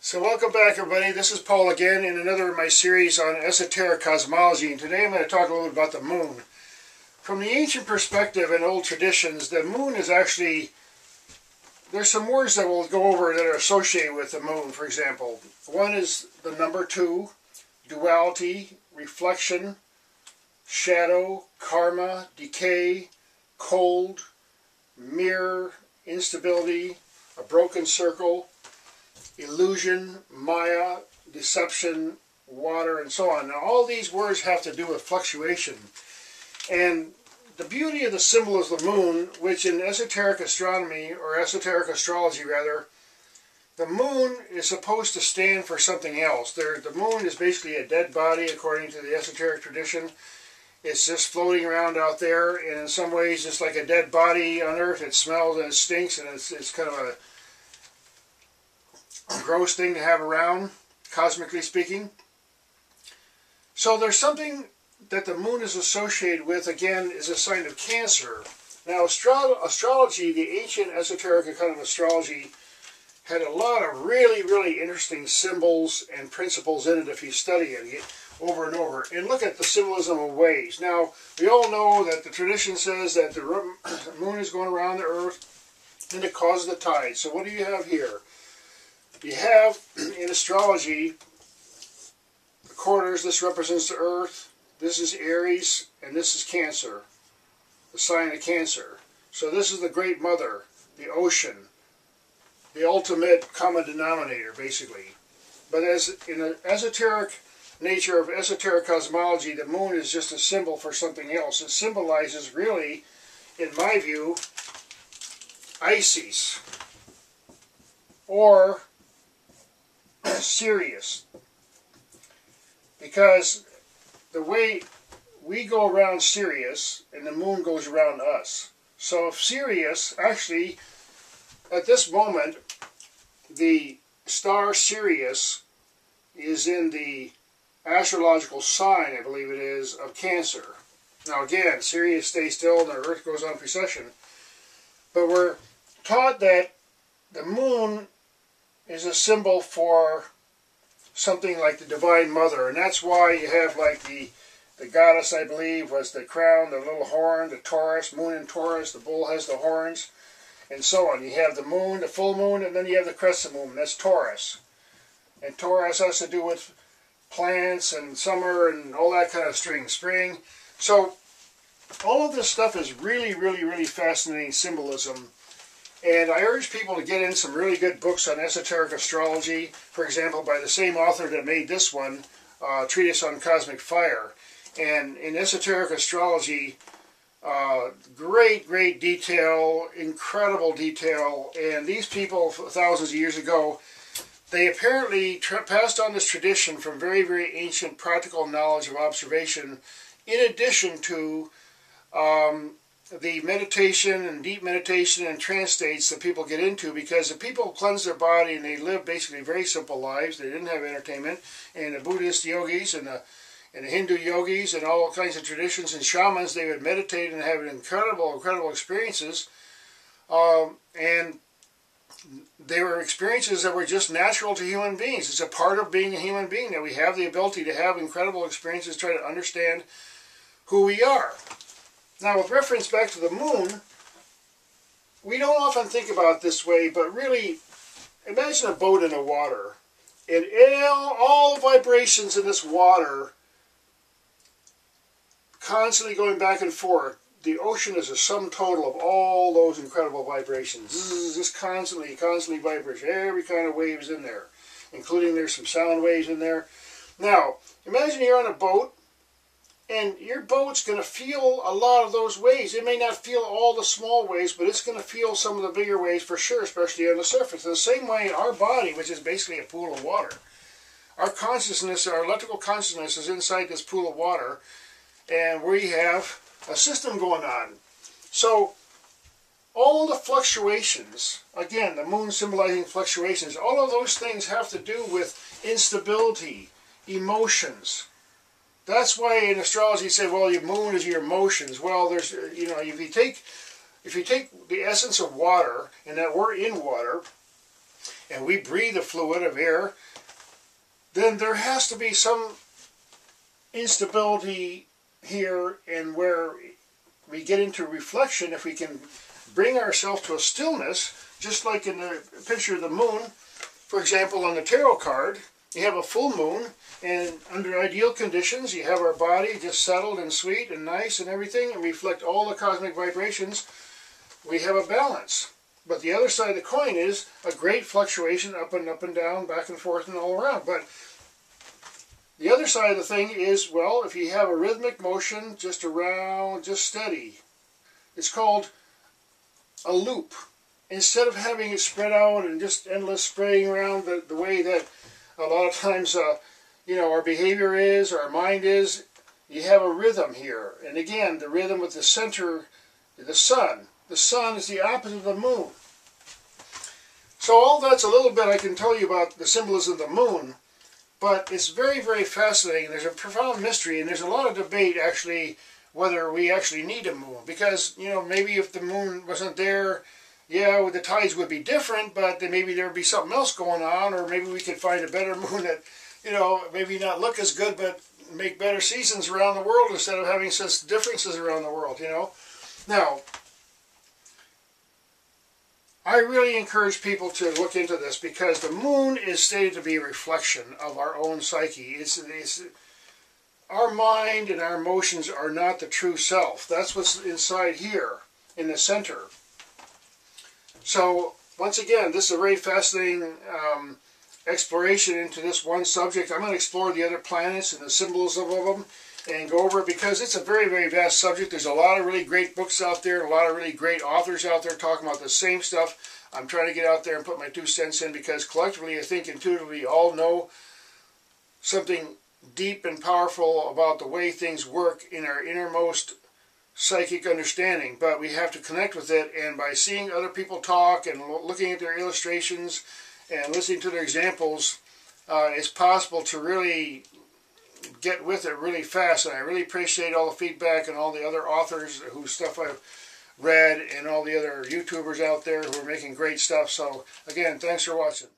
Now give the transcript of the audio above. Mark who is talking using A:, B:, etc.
A: So welcome back, everybody. This is Paul again in another of my series on esoteric cosmology, and today I'm going to talk a little bit about the moon. From the ancient perspective and old traditions, the moon is actually, there's some words that we'll go over that are associated with the moon. For example, one is the number 2, duality, reflection, shadow, karma, decay, cold, mirror, instability, a broken circle, illusion, maya, deception, water, and so on. Now all these words have to do with fluctuation. And the beauty of the symbol of the moon, which in esoteric astronomy, or esoteric astrology rather, the moon is supposed to stand for something else. The moon is basically a dead body according to the esoteric tradition. It's just floating around out there, and in some ways it's like a dead body on Earth. It smells and it stinks, and it's kind of a gross thing to have around, cosmically speaking. So there's something that the moon is associated with, again, is a sign of Cancer. Now astrology, the ancient esoteric kind of astrology, had a lot of really, really interesting symbols and principles in it if you study it over and over. And look at the symbolism of ways. Now, we all know that the tradition says that the moon is going around the Earth and it causes the tides. So what do you have here? You have, in astrology, the quarters. This represents the Earth. This is Aries, and this is Cancer, the sign of Cancer. So this is the Great Mother, the ocean, the ultimate common denominator, basically. But as in the esoteric nature of esoteric cosmology, the moon is just a symbol for something else. It symbolizes, really, in my view, Isis, or Sirius, because the way we go around Sirius and the moon goes around us. So if Sirius, actually at this moment, the star Sirius is in the astrological sign, I believe it is, of Cancer. Now again, Sirius stays still and the Earth goes on precession, but we're taught that the moon is a symbol for something like the Divine Mother, and that's why you have like the goddess, I believe, was the crown, the little horn, the Taurus, moon in Taurus, the bull has the horns, and so on. You have the moon, the full moon, and then you have the crescent moon, that's Taurus. And Taurus has to do with plants and summer and all that kind of spring. So all of this stuff is really, really, really fascinating symbolism. And I urge people to get in some really good books on esoteric astrology, for example, by the same author that made this one, Treatise on Cosmic Fire. And in esoteric astrology, great, great detail, incredible detail. And these people, thousands of years ago, they apparently passed on this tradition from very, very ancient practical knowledge of observation, in addition to the meditation and deep meditation and trance states that people get into, because the people cleanse their body and they live basically very simple lives. They didn't have entertainment. And the Buddhist yogis and the Hindu yogis and all kinds of traditions and shamans, they would meditate and have incredible, incredible experiences. And they were experiences that were just natural to human beings. It's a part of being a human being that we have the ability to have incredible experiences, try to understand who we are. Now, with reference back to the moon, we don't often think about it this way, but really, imagine a boat in the water, and all the vibrations in this water constantly going back and forth. The ocean is a sum total of all those incredible vibrations. This is just constantly vibrates. Every kind of wave is in there, including there's some sound waves in there. Now, imagine you're on a boat, and your boat's going to feel a lot of those waves. It may not feel all the small waves, but it's going to feel some of the bigger waves for sure, especially on the surface. In the same way, our body, which is basically a pool of water, our consciousness, our electrical consciousness is inside this pool of water, and we have a system going on. So all the fluctuations, again, the moon symbolizing fluctuations, all of those things have to do with instability, emotions. That's why in astrology you say, well, your moon is your emotions. Well, there's, you know, if you take the essence of water, and that we're in water, and we breathe a fluid of air, then there has to be some instability here, and where we get into reflection, if we can bring ourselves to a stillness, just like in the picture of the moon. For example, on the tarot card, you have a full moon, and under ideal conditions, you have our body just settled and sweet and nice and everything, and reflect all the cosmic vibrations. We have a balance. But the other side of the coin is a great fluctuation, up and down, back and forth and all around. But the other side of the thing is, well, if you have a rhythmic motion just around, just steady, it's called a loop. Instead of having it spread out and just endless spraying around the way that a lot of times, our behavior is, or our mind is, you have a rhythm here. And again, the rhythm with the center, the sun. The sun is the opposite of the moon. So all that's a little bit I can tell you about the symbolism of the moon, but it's very, very fascinating. There's a profound mystery, and there's a lot of debate actually whether we actually need a moon. Because, maybe if the moon wasn't there, yeah, the tides would be different, but then maybe there would be something else going on, or maybe we could find a better moon that, maybe not look as good, but make better seasons around the world instead of having such differences around the world, Now, I really encourage people to look into this, because the moon is stated to be a reflection of our own psyche. Our mind and our emotions are not the true self. That's what's inside here, in the center. So, once again, this is a very fascinating exploration into this one subject. I'm going to explore the other planets and the symbolism of them and go over it, because it's a very, very vast subject. There's a lot of really great books out there, and a lot of really great authors out there talking about the same stuff. I'm trying to get out there and put my 2 cents in, because collectively, I think intuitively all know something deep and powerful about the way things work in our innermost psychic understanding. But we have to connect with it, and by seeing other people talk and looking at their illustrations and listening to their examples, it's possible to really get with it really fast. And I really appreciate all the feedback and all the other authors whose stuff I've read, and all the other YouTubers out there who are making great stuff. So again, thanks for watching.